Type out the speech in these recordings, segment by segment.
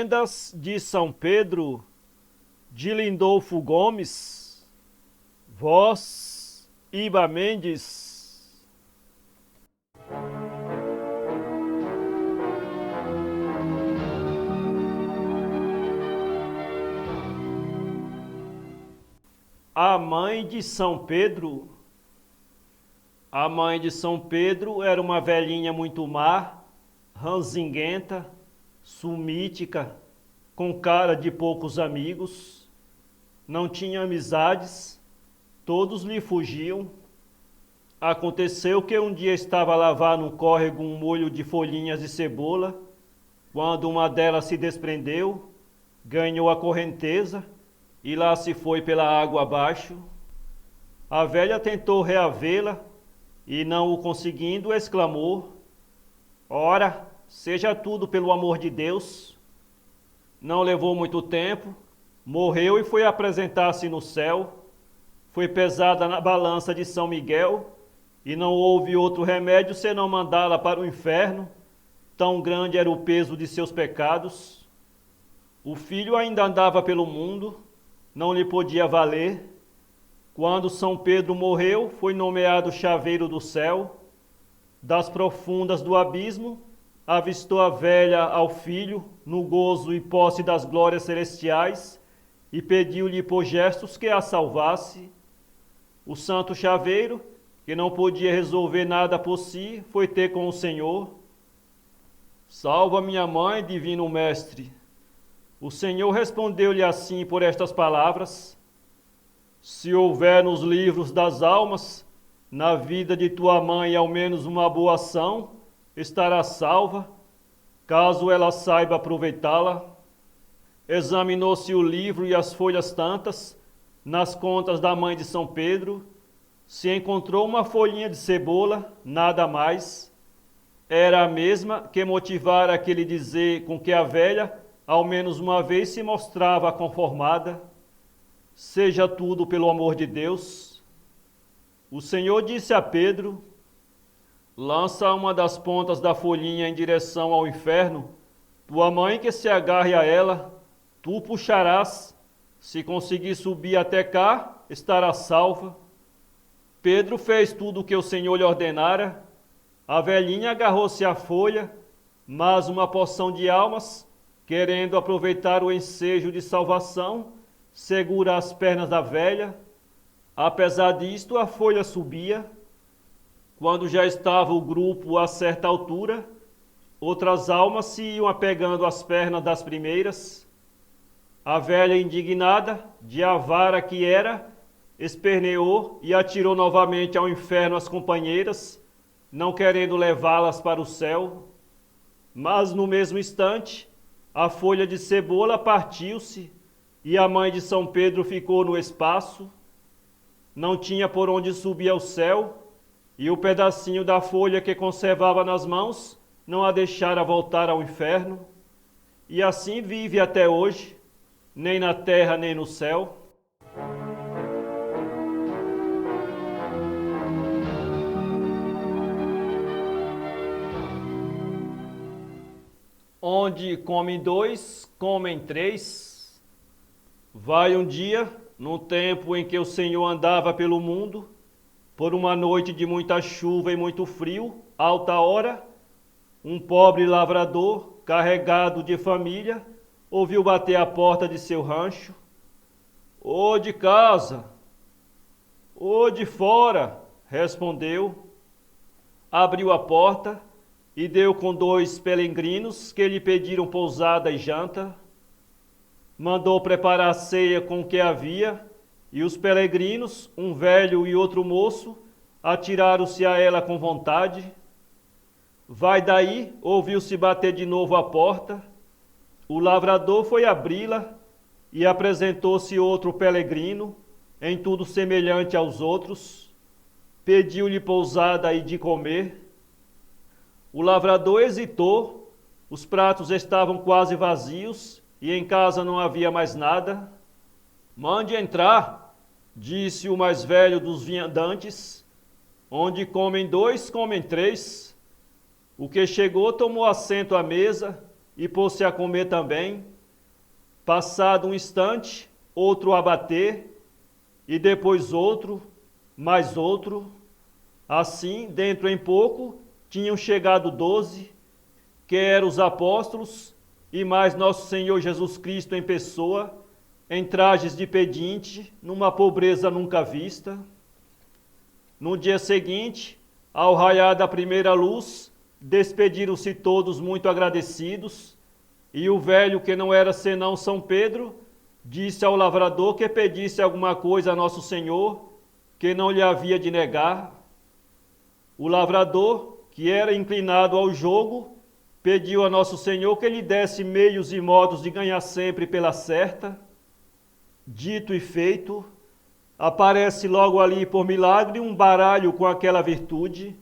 Lendas de São Pedro, de Lindolfo Gomes, voz Iba Mendes. A mãe de São Pedro. A mãe de São Pedro era uma velhinha muito má, ranzinguenta, sumítica, com cara de poucos amigos, não tinha amizades, todos lhe fugiam. Aconteceu que um dia estava a lavar no córrego um molho de folhinhas de cebola, quando uma delas se desprendeu, ganhou a correnteza e lá se foi pela água abaixo. A velha tentou reavê-la e, não o conseguindo, exclamou: "Ora, seja tudo pelo amor de Deus." Não levou muito tempo, morreu e foi apresentar-se no céu. Foi pesada na balança de São Miguel e não houve outro remédio senão mandá-la para o inferno, tão grande era o peso de seus pecados. O filho ainda andava pelo mundo, não lhe podia valer. Quando São Pedro morreu, foi nomeado chaveiro do céu. Das profundas do abismo, avistou a velha ao filho, no gozo e posse das glórias celestiais, e pediu-lhe por gestos que a salvasse. O santo chaveiro, que não podia resolver nada por si, foi ter com o Senhor. "Salva minha mãe, divino mestre." O Senhor respondeu-lhe assim por estas palavras: "Se houver nos livros das almas, na vida de tua mãe, ao menos uma boa ação, estará salva, caso ela saiba aproveitá-la." Examinou-se o livro e as folhas tantas, nas contas da mãe de São Pedro, se encontrou uma folhinha de cebola, nada mais. Era a mesma que motivara aquele dizer com que a velha, ao menos uma vez, se mostrava conformada: "Seja tudo pelo amor de Deus." O Senhor disse a Pedro: "Lança uma das pontas da folhinha em direção ao inferno. Tua mãe que se agarre a ela, tu puxarás. Se conseguir subir até cá, estará salva." Pedro fez tudo o que o Senhor lhe ordenara. A velhinha agarrou-se à folha, mas uma porção de almas, querendo aproveitar o ensejo de salvação, segura as pernas da velha. Apesar disto, a folha subia. Quando já estava o grupo a certa altura, outras almas se iam apegando às pernas das primeiras. A velha, indignada, de avara que era, esperneou e atirou novamente ao inferno as companheiras, não querendo levá-las para o céu. Mas no mesmo instante, a folha de cebola partiu-se e a mãe de São Pedro ficou no espaço. Não tinha por onde subir ao céu, e o pedacinho da folha que conservava nas mãos não a deixara voltar ao inferno. E assim vive até hoje, nem na terra nem no céu. Onde comem dois, comem três. Vai um dia, num tempo em que o Senhor andava pelo mundo, por uma noite de muita chuva e muito frio, alta hora, um pobre lavrador, carregado de família, ouviu bater à porta de seu rancho. "Ô de casa, ô de fora," respondeu. Abriu a porta e deu com dois peregrinos que lhe pediram pousada e janta. Mandou preparar a ceia com o que havia, e os peregrinos, um velho e outro moço, atiraram-se a ela com vontade. Vai daí, ouviu-se bater de novo a porta. O lavrador foi abri-la e apresentou-se outro peregrino, em tudo semelhante aos outros. Pediu-lhe pousada e de comer. O lavrador hesitou, os pratos estavam quase vazios e em casa não havia mais nada. "Mande entrar," disse o mais velho dos viandantes. "Onde comem dois, comem três." O que chegou tomou assento à mesa e pôs-se a comer também. Passado um instante, outro a bater, e depois outro, mais outro. Assim, dentro em pouco, tinham chegado 12, que eram os apóstolos, e mais nosso Senhor Jesus Cristo em pessoa, em trajes de pedinte, numa pobreza nunca vista. No dia seguinte, ao raiar da primeira luz, despediram-se todos muito agradecidos, e o velho, que não era senão São Pedro, disse ao lavrador que pedisse alguma coisa a nosso Senhor, que não lhe havia de negar. O lavrador, que era inclinado ao jogo, pediu a nosso Senhor que lhe desse meios e modos de ganhar sempre pela certa. Dito e feito, aparece logo ali por milagre um baralho com aquela virtude.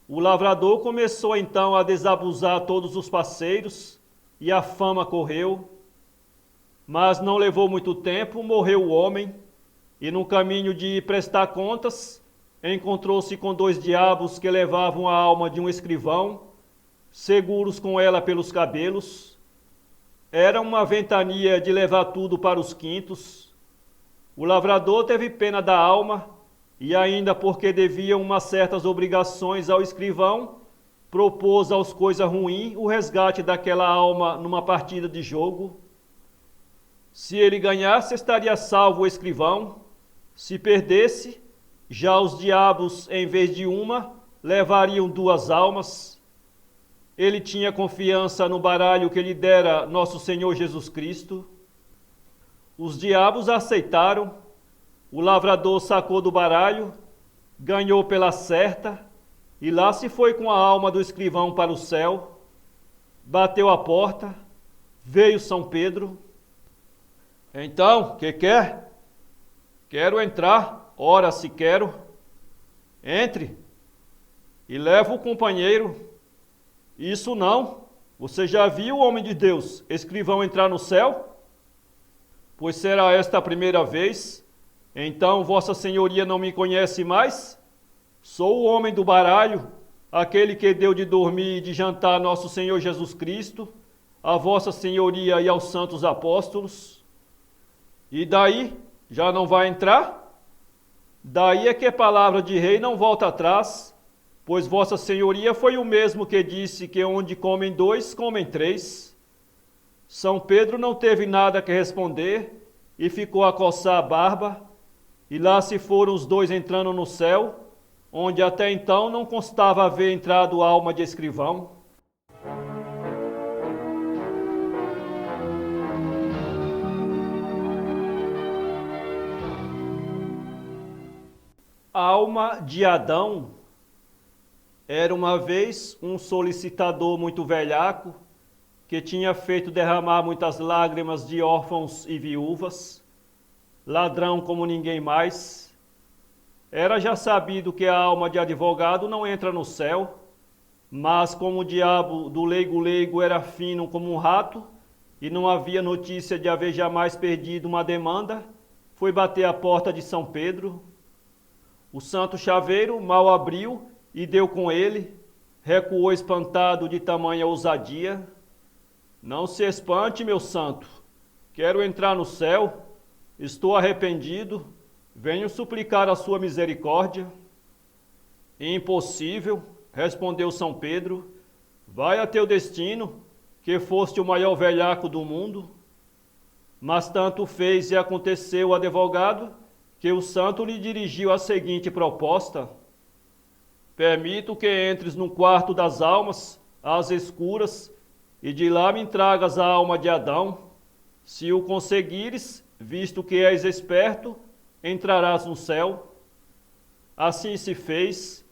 O lavrador começou então a desabusar todos os parceiros, e a fama correu. Mas não levou muito tempo, morreu o homem, e no caminho de prestar contas, encontrou-se com 2 diabos que levavam a alma de um escrivão, seguros com ela pelos cabelos. Era uma ventania de levar tudo para os quintos. O lavrador teve pena da alma, e ainda porque deviam umas certas obrigações ao escrivão, propôs aos coisa ruim o resgate daquela alma numa partida de jogo. Se ele ganhasse, estaria salvo o escrivão. Se perdesse, já os diabos, em vez de uma, levariam 2 almas. Ele tinha confiança no baralho que lhe dera nosso Senhor Jesus Cristo. Os diabos aceitaram. O lavrador sacou do baralho, ganhou pela certa, e lá se foi com a alma do escrivão para o céu. Bateu a porta, veio São Pedro. Então, que quer? Quero entrar, ora se quero. Entre e leva o companheiro. Isso não, você já viu o homem de Deus, escrivão, entrar no céu? Pois será esta a primeira vez? Então vossa senhoria não me conhece mais? Sou o homem do baralho, aquele que deu de dormir e de jantar a nosso Senhor Jesus Cristo, a vossa senhoria e aos santos apóstolos. E daí, já não vai entrar? Daí é que a palavra de rei não volta atrás, pois vossa senhoria foi o mesmo que disse que onde comem 2, comem 3. São Pedro não teve nada que responder e ficou a coçar a barba, e lá se foram os 2 entrando no céu, onde até então não constava haver entrado alma de escrivão. A alma de Adão era uma vez um solicitador muito velhaco, que tinha feito derramar muitas lágrimas de órfãos e viúvas, ladrão como ninguém mais. Era já sabido que a alma de advogado não entra no céu, mas como o diabo do leigo era fino como um rato, e não havia notícia de haver jamais perdido uma demanda, foi bater à porta de São Pedro. O santo chaveiro mal abriu e deu com ele, recuou espantado de tamanha ousadia. Não se espante, meu santo, quero entrar no céu, estou arrependido, venho suplicar a sua misericórdia. Impossível, respondeu São Pedro, vai a teu destino, que foste o maior velhaco do mundo. Mas tanto fez e aconteceu o advogado, que o santo lhe dirigiu a seguinte proposta: permito que entres no quarto das almas, às escuras, e de lá me tragas a alma de Adão. Se o conseguires, visto que és esperto, entrarás no céu. Assim se fez,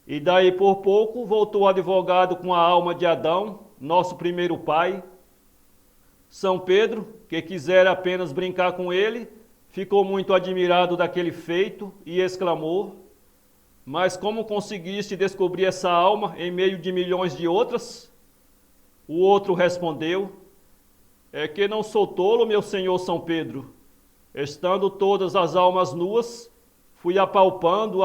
e daí por pouco voltou o advogado com a alma de Adão, nosso primeiro pai. São Pedro, que quisera apenas brincar com ele, ficou muito admirado daquele feito e exclamou: mas como conseguiste descobrir essa alma em meio de milhões de outras? O outro respondeu: é que não sou tolo, meu senhor São Pedro. Estando todas as almas nuas, fui apalpando,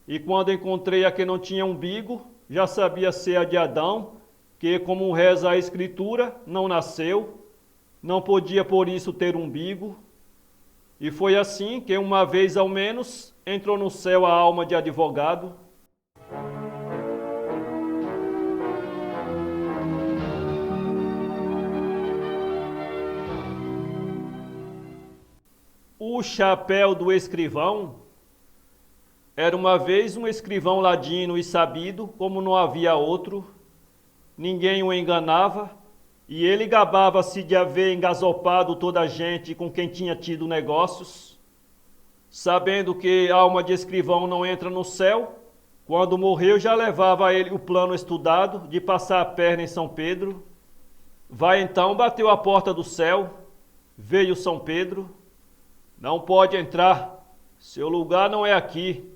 e quando encontrei a que não tinha umbigo, já sabia ser a de Adão, que, como reza a Escritura, não nasceu. não podia por isso ter umbigo, e foi assim que uma vez ao menos entrou no céu a alma de advogado. O chapéu do escrivão. Era uma vez um escrivão ladino e sabido, como não havia outro. Ninguém o enganava, e ele gabava-se de haver engasopado toda a gente com quem tinha tido negócios. Sabendo que alma de escrivão não entra no céu, quando morreu já levava a ele o plano estudado de passar a perna em São Pedro. Vai então, bateu a porta do céu, veio São Pedro. Não pode entrar, seu lugar não é aqui.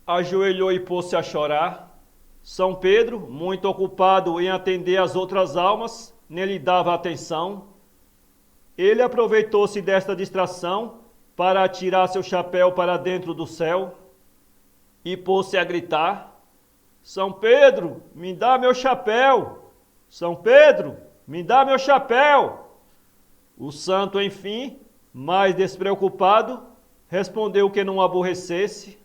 Ajoelhou e pôs-se a chorar. São Pedro, muito ocupado em atender as outras almas, nem lhe dava atenção. Ele aproveitou-se desta distração para atirar seu chapéu para dentro do céu e pôs-se a gritar: São Pedro, me dá meu chapéu! São Pedro, me dá meu chapéu! O santo, enfim, mais despreocupado, respondeu que não aborrecesse.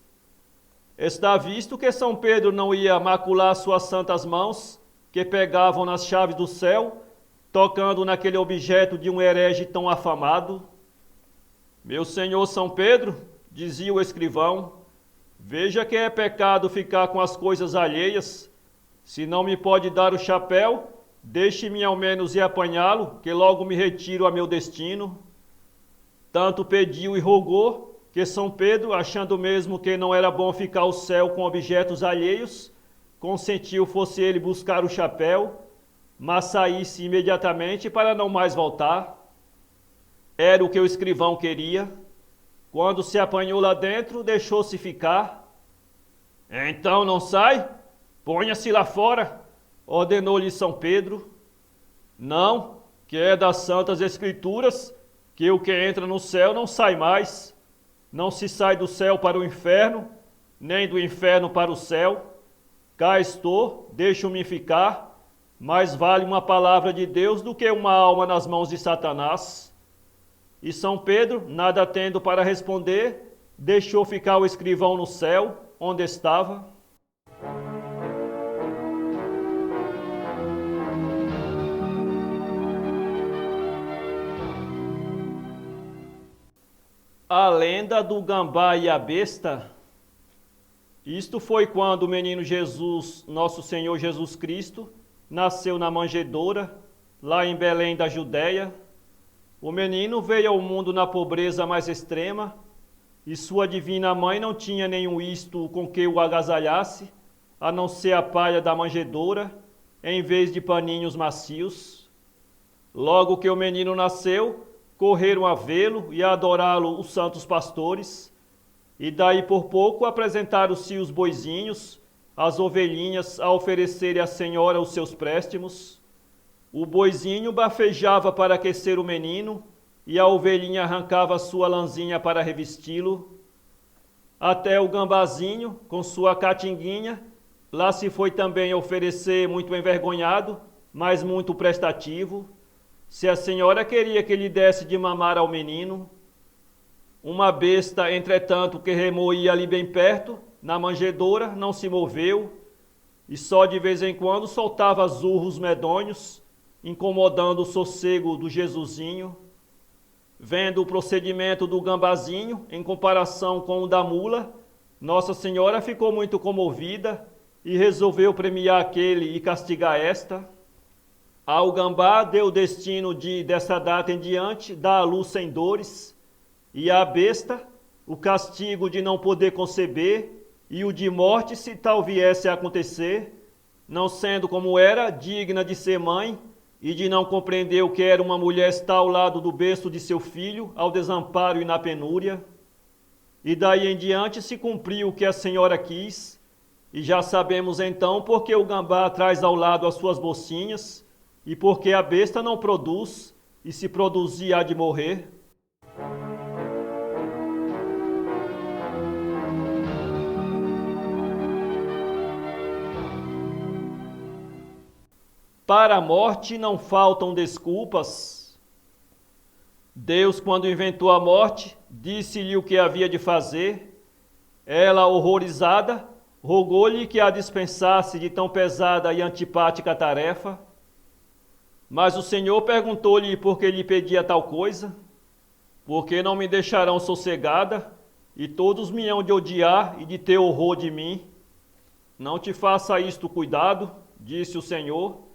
Está visto que São Pedro não ia macular suas santas mãos, que pegavam nas chaves do céu, tocando naquele objeto de um herege tão afamado. Meu senhor São Pedro, dizia o escrivão, veja que é pecado ficar com as coisas alheias. Se não me pode dar o chapéu, deixe-me ao menos ir apanhá-lo, que logo me retiro a meu destino. Tanto pediu e rogou, que São Pedro, achando mesmo que não era bom ficar ao céu com objetos alheios, consentiu fosse ele buscar o chapéu, mas saísse imediatamente para não mais voltar. Era o que o escrivão queria. Quando se apanhou lá dentro, deixou-se ficar. Então não sai? Ponha-se lá fora, ordenou-lhe São Pedro. Não, que é das santas escrituras, que o que entra no céu não sai mais. Não se sai do céu para o inferno, nem do inferno para o céu. Cá estou, deixo-me ficar, mais vale uma palavra de Deus do que uma alma nas mãos de Satanás. E São Pedro, nada tendo para responder, deixou ficar o escrivão no céu, onde estava. A lenda do gambá e a besta. Isto foi quando o menino Jesus, nosso Senhor Jesus Cristo, nasceu na manjedoura, lá em Belém da Judéia. O menino veio ao mundo na pobreza mais extrema, e sua divina mãe não tinha nenhum isto com que o agasalhasse, a não ser a palha da manjedoura, em vez de paninhos macios. Logo que o menino nasceu, correram a vê-lo e a adorá-lo os santos pastores, e daí por pouco apresentaram-se os boizinhos, as ovelhinhas a oferecerem à Senhora os seus préstimos. O boizinho bafejava para aquecer o menino, e a ovelhinha arrancava sua lãzinha para revesti-lo. Até o gambazinho, com sua catinguinha, lá se foi também oferecer muito envergonhado, mas muito prestativo. Se a senhora queria que lhe desse de mamar ao menino. Uma besta, entretanto, que remoía ali bem perto, na manjedoura, não se moveu, e só de vez em quando soltava zurros medonhos, incomodando o sossego do Jesusinho. Vendo o procedimento do gambazinho, em comparação com o da mula, Nossa Senhora ficou muito comovida e resolveu premiar aquele e castigar esta. Ao gambá deu o destino de, dessa data em diante, dar à luz sem dores, e à besta o castigo de não poder conceber e o de morte se tal viesse a acontecer, não sendo como era digna de ser mãe e de não compreender o que era uma mulher estar ao lado do berço de seu filho, ao desamparo e na penúria. E daí em diante se cumpriu o que a senhora quis, e já sabemos então porque o gambá traz ao lado as suas bolsinhas, e porque a besta não produz, e se produzir há de morrer. Para a morte não faltam desculpas. Deus, quando inventou a morte, disse-lhe o que havia de fazer. Ela, horrorizada, rogou-lhe que a dispensasse de tão pesada e antipática tarefa. Mas o Senhor perguntou-lhe por que lhe pedia tal coisa. Porque não me deixarão sossegada, e todos me hão de odiar e de ter horror de mim. Não te faça isto cuidado, disse o Senhor.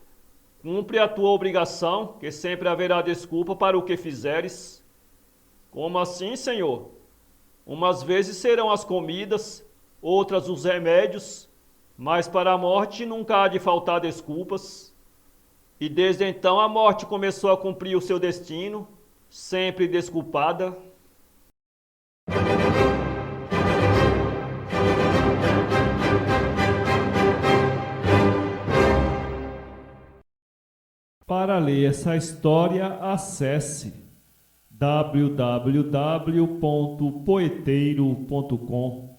Cumpre a tua obrigação, que sempre haverá desculpa para o que fizeres. Como assim, Senhor? Umas vezes serão as comidas, outras os remédios, mas para a morte nunca há de faltar desculpas. E desde então a morte começou a cumprir o seu destino, sempre desculpada. Para ler essa história, acesse www.poeteiro.com.